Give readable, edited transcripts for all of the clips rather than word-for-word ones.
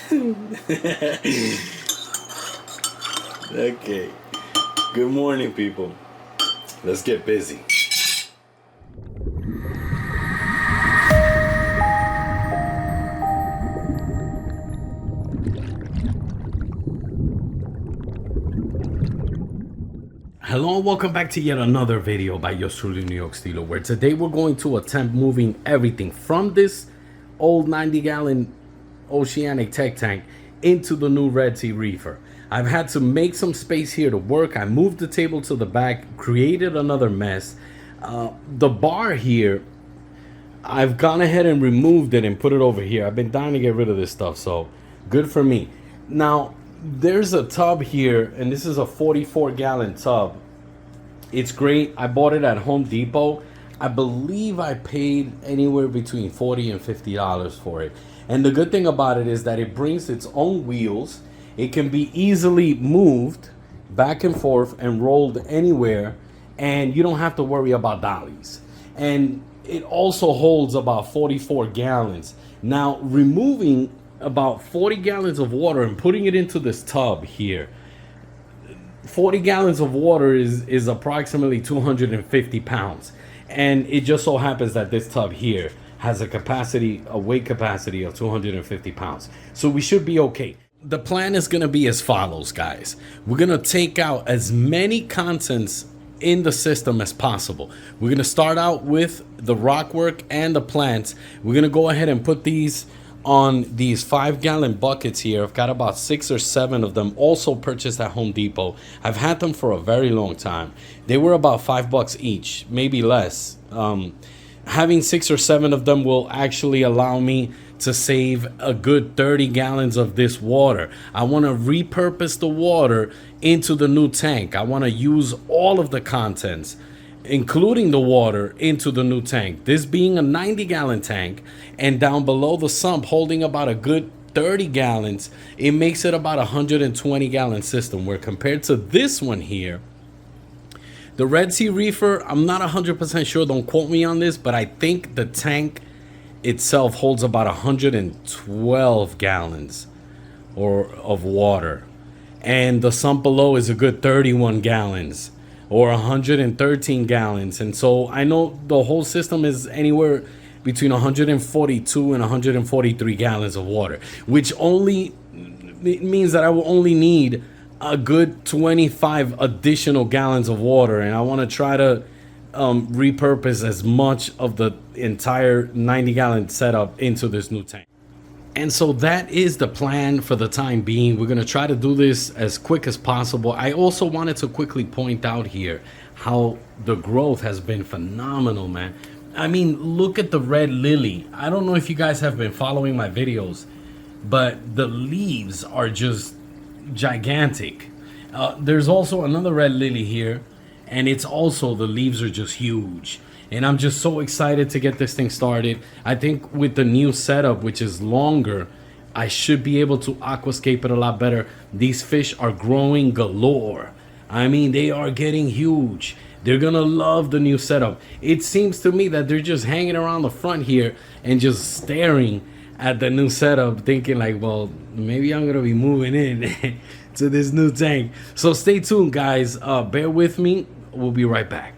Okay. Good morning, people. Let's get busy. Hello and welcome back to yet another video by yours truly, NewYorkSteelo, where today we're going to attempt moving everything from this old 90-gallon Oceanic Tech tank into the new Red Sea Reefer. I've had to make some space here to work. I moved the table to the back, created another mess. The bar here, I've gone ahead and removed it and put it over here. I've been dying to get rid of this stuff, so good for me. Now, there's a tub here, and this is a 44-gallon tub. It's great. I bought it at Home Depot. I believe I paid anywhere between $40 and $50 for it. And the good thing about it is that it brings its own wheels. It can be easily moved back and forth and rolled anywhere, and you don't have to worry about dollies. And it also holds about 44 gallons. Now, removing about 40 gallons of water and putting it into this tub here, 40 gallons of water is approximately 250 pounds. And it just so happens that this tub here has a weight capacity of 250 pounds. So we should be okay. The plan is going to be as follows, guys. We're going to take out as many contents in the system as possible. We're going to start out with the rockwork and the plants. We're going to go ahead and put these on these 5-gallon buckets here. I've got about 6 or 7 of them, also purchased at Home Depot. I've had them for a very long time. They were about $5 each, maybe less. Having 6 or 7 of them will actually allow me to save a good 30 gallons of this water. I want to repurpose the water into the new tank. I want to use all of the contents, including the water, into the new tank. This being a 90-gallon tank, and down below the sump holding about a good 30 gallons, it makes it about a 120-gallon system, where compared to this one here, the Red Sea Reefer, I'm not 100% sure, don't quote me on this, but I think the tank itself holds about 112 gallons of water, and the sump below is a good 31 gallons or 113 gallons. And so I know the whole system is anywhere between 142 and 143 gallons of water, which only means that I will only need a good 25 additional gallons of water. And I want to try to repurpose as much of the entire 90-gallon setup into this new tank. And so that is the plan for the time being. We're going to try to do this as quick as possible. I also wanted to quickly point out here how the growth has been phenomenal, man. I mean, look at the red lily. I don't know if you guys have been following my videos, but the leaves are just gigantic. There's also another red lily here, and it's also, the leaves are just huge. And I'm just so excited to get this thing started. I think with the new setup, which is longer, I should be able to aquascape it a lot better. These fish are growing galore. I mean, they are getting huge. They're gonna love the new setup. It seems to me that they're just hanging around the front here and just staring at the new setup, thinking like, well, maybe I'm gonna be moving in to this new tank. So stay tuned, guys. Bear with me. We'll be right back.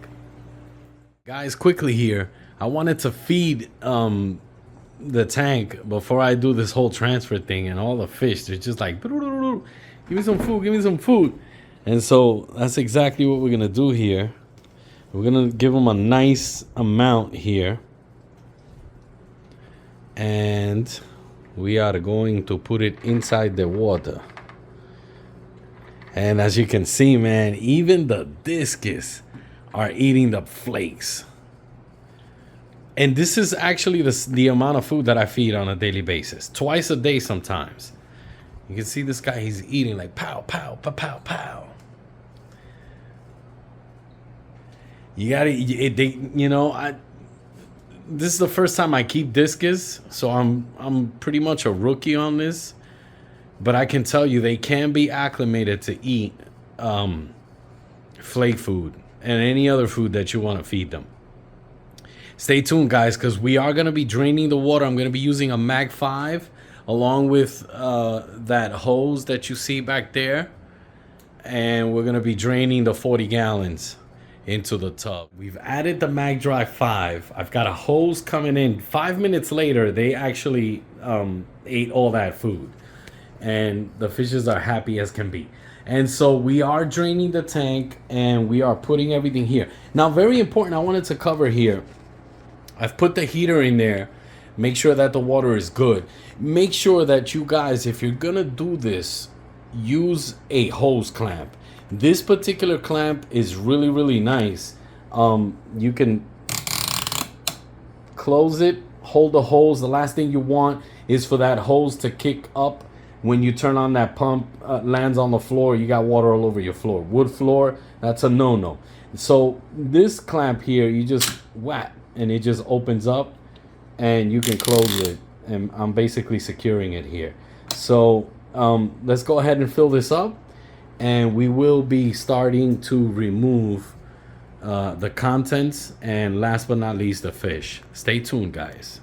Guys, quickly here, I wanted to feed the tank before I do this whole transfer thing, and all the fish, they're just like, give me some food, give me some food. And so that's exactly what we're gonna do here. We're gonna give them a nice amount here, and we are going to put it inside the water. And as you can see, man, even the discus are eating the flakes. And this is actually the amount of food that I feed on a daily basis, twice a day sometimes. You can see this guy, he's eating like pow, pow, pow, pow, pow. You gotta, this is the first time I keep discus, so I'm pretty much a rookie on this. But I can tell you, they can be acclimated to eat flake food and any other food that you want to feed them. Stay tuned, guys, because we are going to be draining the water. I'm going to be using a Mag 5 along with that hose that you see back there. And we're gonna be draining the 40 gallons into the tub. We've added the Mag Dry 5. I've got a hose coming in. 5 minutes later, they actually ate all that food. And the fishes are happy as can be. And so we are draining the tank and we are putting everything here. Now, very important, I wanted to cover here. I've put the heater in there. Make sure that the water is good. Make sure that you guys, if you're gonna do this, use a hose clamp. This particular clamp is really, really nice. You can close it, hold the hose. The last thing you want is for that hose to kick up when you turn on that pump, lands on the floor, you got water all over your floor. Wood floor, that's a no-no. So this clamp here, you just whack and it just opens up and you can close it. And I'm basically securing it here. So let's go ahead and fill this up and we will be starting to remove the contents and last but not least the fish. Stay tuned, guys.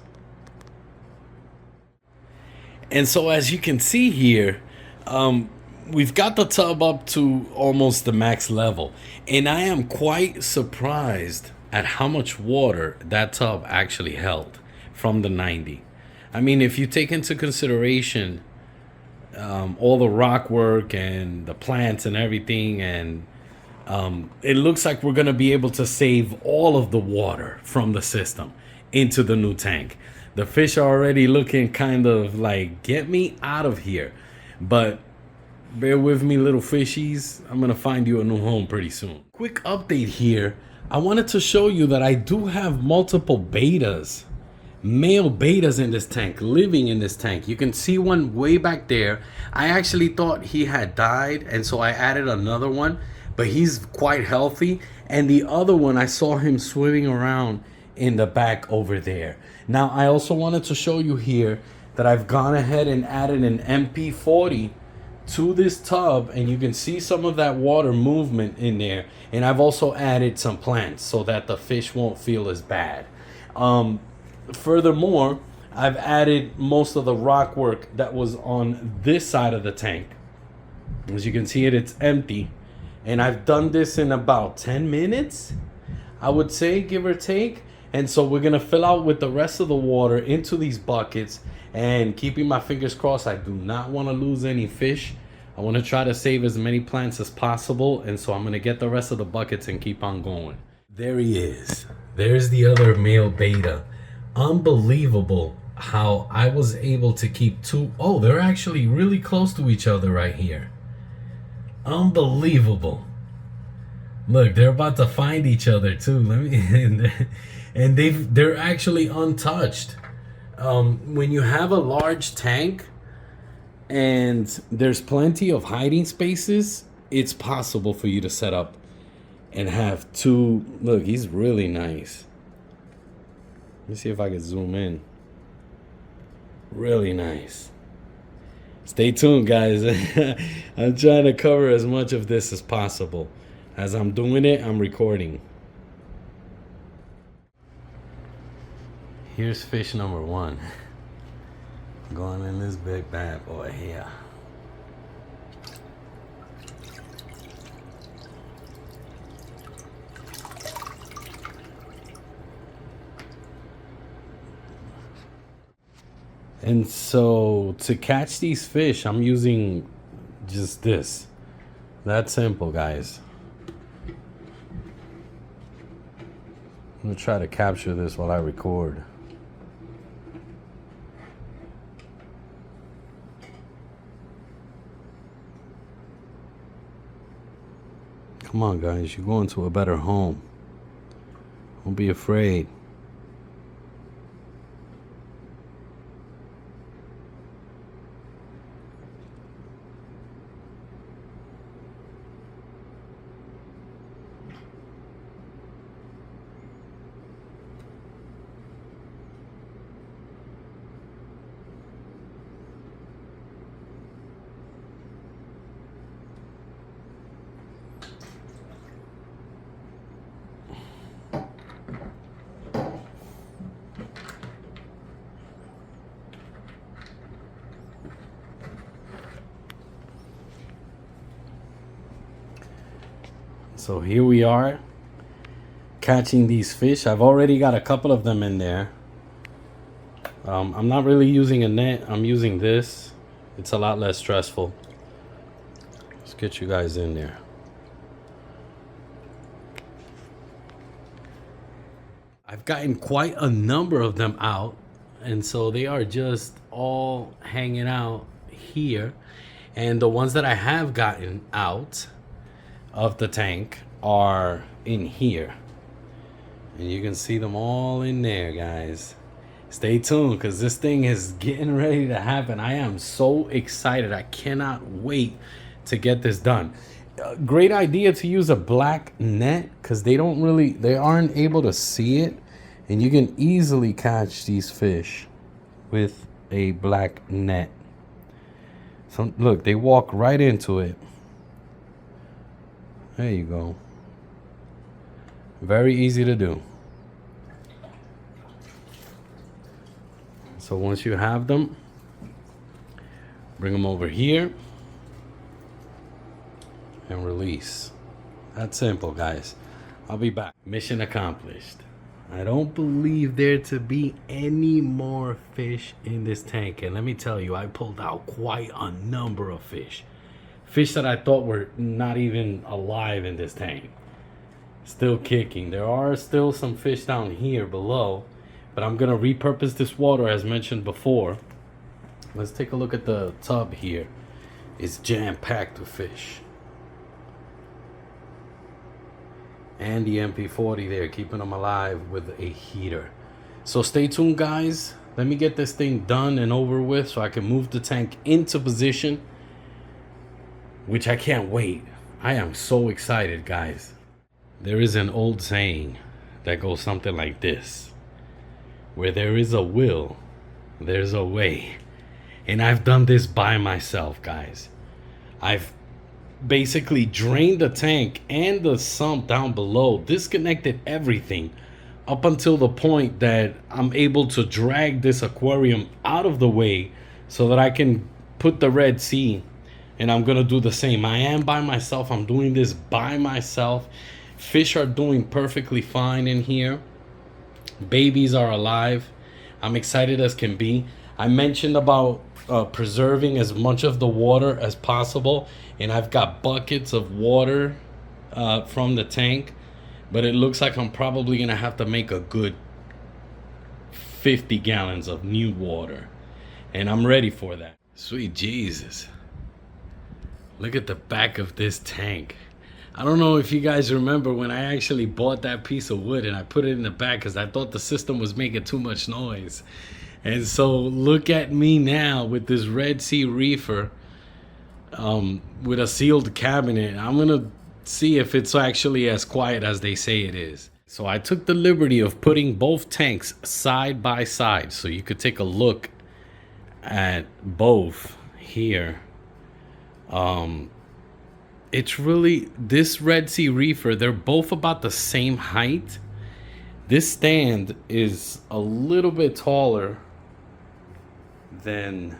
And so as you can see here, we've got the tub up to almost the max level. And I am quite surprised at how much water that tub actually held from the 90. I mean, if you take into consideration all the rock work and the plants and everything, and it looks like we're going to be able to save all of the water from the system into the new tank. The fish are already looking kind of like, get me out of here. But bear with me, little fishies. I'm going to find you a new home pretty soon. Quick update here. I wanted to show you that I do have multiple betas, male betas in this tank, living in this tank. You can see one way back there. I actually thought he had died, and so I added another one, but he's quite healthy. And the other one, I saw him swimming around in the back over there. Now, I also wanted to show you here that I've gone ahead and added an MP40 to this tub, and you can see some of that water movement in there. And I've also added some plants so that the fish won't feel as bad. Furthermore, I've added most of the rock work that was on this side of the tank. As you can see it's empty. And I've done this in about 10 minutes, I would say, give or take. And so we're gonna fill out with the rest of the water into these buckets, and keeping my fingers crossed, I do not want to lose any fish. I want to try to save as many plants as possible, and so I'm gonna get the rest of the buckets and keep on going. There he is. There's the other male beta. Unbelievable how I was able to keep two. Oh, they're actually really close to each other right here. Unbelievable. Look, they're about to find each other too. And they're actually untouched. When you have a large tank and there's plenty of hiding spaces, it's possible for you to set up and have two. Look, he's really nice. Let me see if I can zoom in. Really nice. Stay tuned, guys. I'm trying to cover as much of this as possible. As I'm doing it, I'm recording. Here's fish number one. Going in this big bad boy here. And so to catch these fish, I'm using just this. That simple, guys. I'm gonna try to capture this while I record. Come on, guys, you're going to a better home. Don't be afraid. So here we are catching these fish. I've already got a couple of them in there. I'm not really using a net. I'm using this. It's a lot less stressful. Let's get you guys in there. I've gotten quite a number of them out, and so they are just all hanging out here. And the ones that I have gotten out of the tank are in here, and you can see them all in there, guys. Stay tuned, because this thing is getting ready to happen. I am so excited. I cannot wait to get this done. Great idea to use a black net, because they aren't able to see it, and you can easily catch these fish with a black net. So look, they walk right into it. There you go. Very easy to do. So once you have them, bring them over here and release. That's simple, guys. I'll be back. Mission accomplished. I don't believe there to be any more fish in this tank. And let me tell you, I pulled out quite a number of fish. Fish that I thought were not even alive in this tank. Still kicking. There are still some fish down here below, but I'm gonna repurpose this water as mentioned before. Let's take a look at the tub here. It's jam-packed with fish. And the MP40 there, keeping them alive with a heater. So stay tuned, guys. Let me get this thing done and over with so I can move the tank into position, which I can't wait. I am so excited, guys. There is an old saying that goes something like this: where there is a will, there's a way. And I've done this by myself, guys. I've basically drained the tank and the sump down below, disconnected everything up until the point that I'm able to drag this aquarium out of the way so that I can put the Red Sea. And I'm gonna do the same. I am by myself. I'm doing this by myself. Fish are doing perfectly fine in here. Babies are alive. I'm excited as can be. I mentioned about preserving as much of the water as possible, and I've got buckets of water from the tank, but it looks like I'm probably gonna have to make a good 50 gallons of new water, and I'm ready for that. Sweet Jesus, look at the back of this tank. I don't know if you guys remember when I actually bought that piece of wood and I put it in the back because I thought the system was making too much noise. And so look at me now with this Red Sea Reefer with a sealed cabinet. I'm gonna see if it's actually as quiet as they say it is. So I took the liberty of putting both tanks side by side so you could take a look at both here. It's really, this Red Sea Reefer, they're both about the same height. This stand is a little bit taller than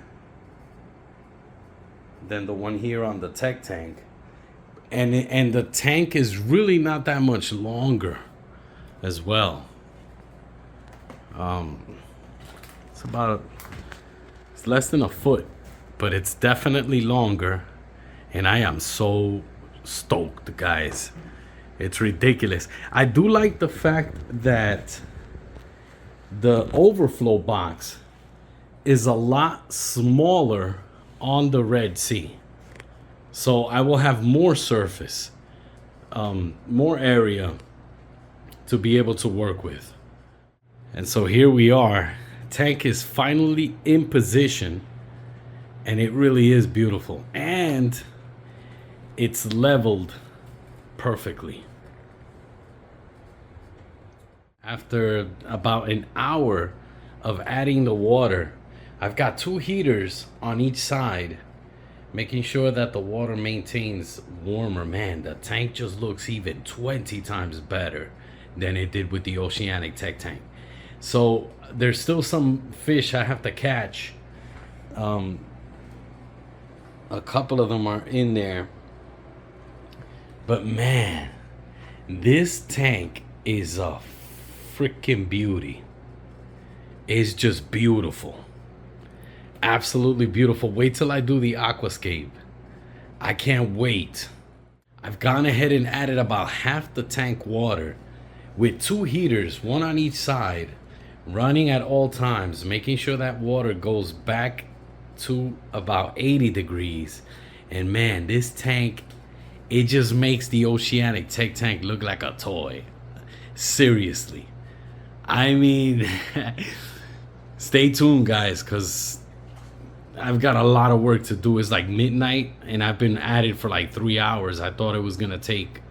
the one here on the Tech Tank, and the tank is really not that much longer as well. It's less than a foot, but it's definitely longer. And I am so stoked, guys. It's ridiculous. I do like the fact that the overflow box is a lot smaller on the Red Sea. So I will have more surface, more area to be able to work with. And so here we are. Tank is finally in position, and it really is beautiful. And it's leveled perfectly. After about an hour of adding the water, I've got 2 heaters on each side, making sure that the water maintains warmer. Man, the tank just looks even 20 times better than it did with the Oceanic Tech Tank. So there's still some fish I have to catch. A couple of them are in there. But man, This tank is a freaking beauty. It's just beautiful. Absolutely beautiful. Wait till I do the aquascape. I can't wait. I've gone ahead and added about half the tank water with 2 heaters, one on each side, running at all times, making sure that water goes back to about 80 degrees. And man, this tank, it just makes the Oceanic Tech Tank look like a toy. Seriously. I mean, stay tuned, guys, because I've got a lot of work to do. It's like midnight, and I've been at it for like 3 hours. I thought it was going to take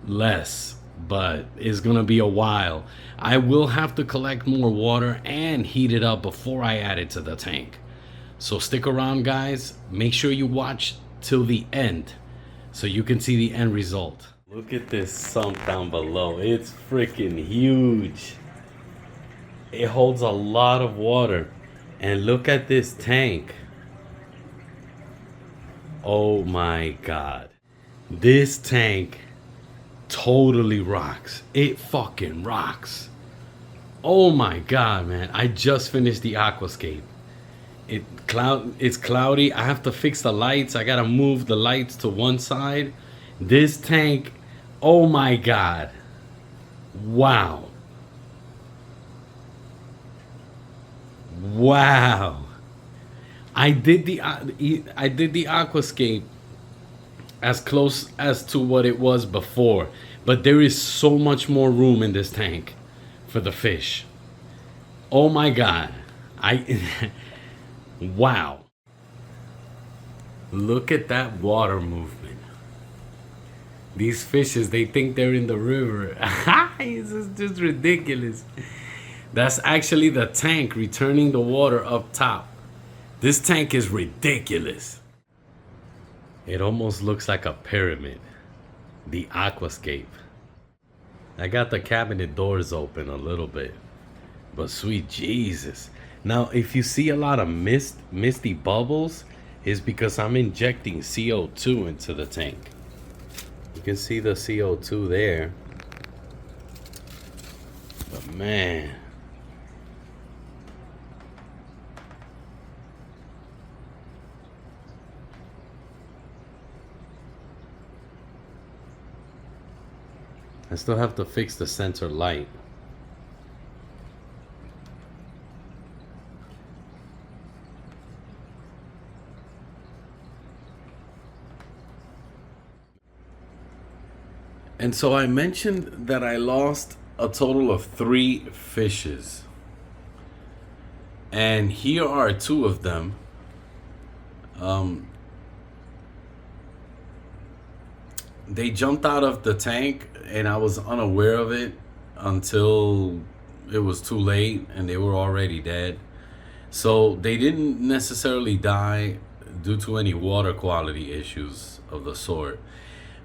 less, but it's going to be a while. I will have to collect more water and heat it up before I add it to the tank. So stick around, guys. Make sure you watch till the end so you can see the end result. Look at this sump down below. It's freaking huge. It holds a lot of water. And look at this tank. Oh my God. This tank totally rocks. It fucking rocks. Oh my God, man. I just finished the aquascape. It's cloudy. I have to fix the lights. I gotta move the lights to one side. This tank, oh my God. Wow. Wow. I did the aquascape as close as to what it was before, but there is so much more room in this tank for the fish. Oh my God. Wow. Look at that water movement. These fishes, they think they're in the river. This is just ridiculous. That's actually the tank returning the water up top. This tank is ridiculous. It almost looks like a pyramid. The aquascape. I got the cabinet doors open a little bit, but sweet Jesus. Now, if you see a lot of misty bubbles, is because I'm injecting CO2 into the tank. You can see the CO2 there. But man. I still have to fix the sensor light. And so I mentioned that I lost a total of 3 fishes. And here are 2 of them. They jumped out of the tank and I was unaware of it until it was too late and they were already dead. So they didn't necessarily die due to any water quality issues of the sort.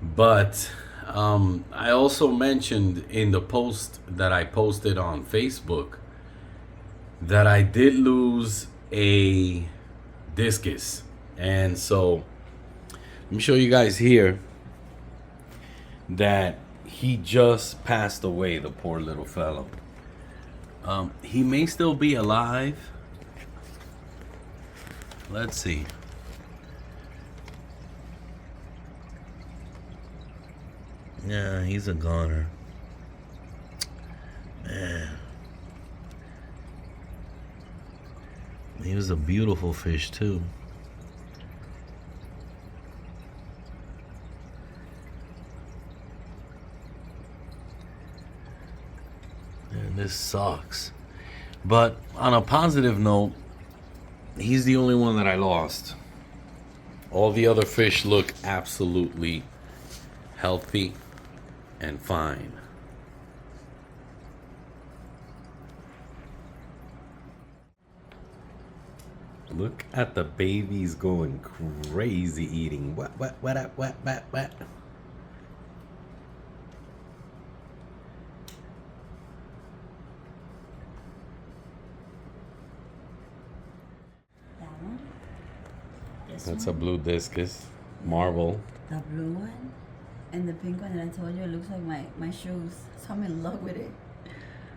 But I also mentioned in the post that I posted on Facebook that I did lose a discus. And so let me show you guys here that he just passed away, the poor little fellow. He may still be alive. Let's see. Yeah, he's a goner. Man. He was a beautiful fish too. And this sucks. But on a positive note, he's the only one that I lost. All the other fish look absolutely healthy and fine. Look at the babies going crazy eating. What? That's a blue discus, marble. The blue one? And the pink one that I told you, it looks like my shoes. So I'm in love with it.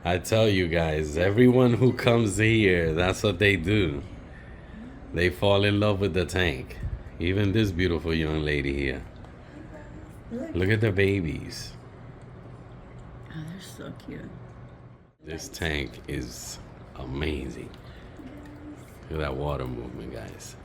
I tell you guys, everyone who comes here, that's what they do. They fall in love with the tank. Even this beautiful young lady here. Look at the babies. Oh, they're so cute. This tank is amazing. Look at that water movement, guys.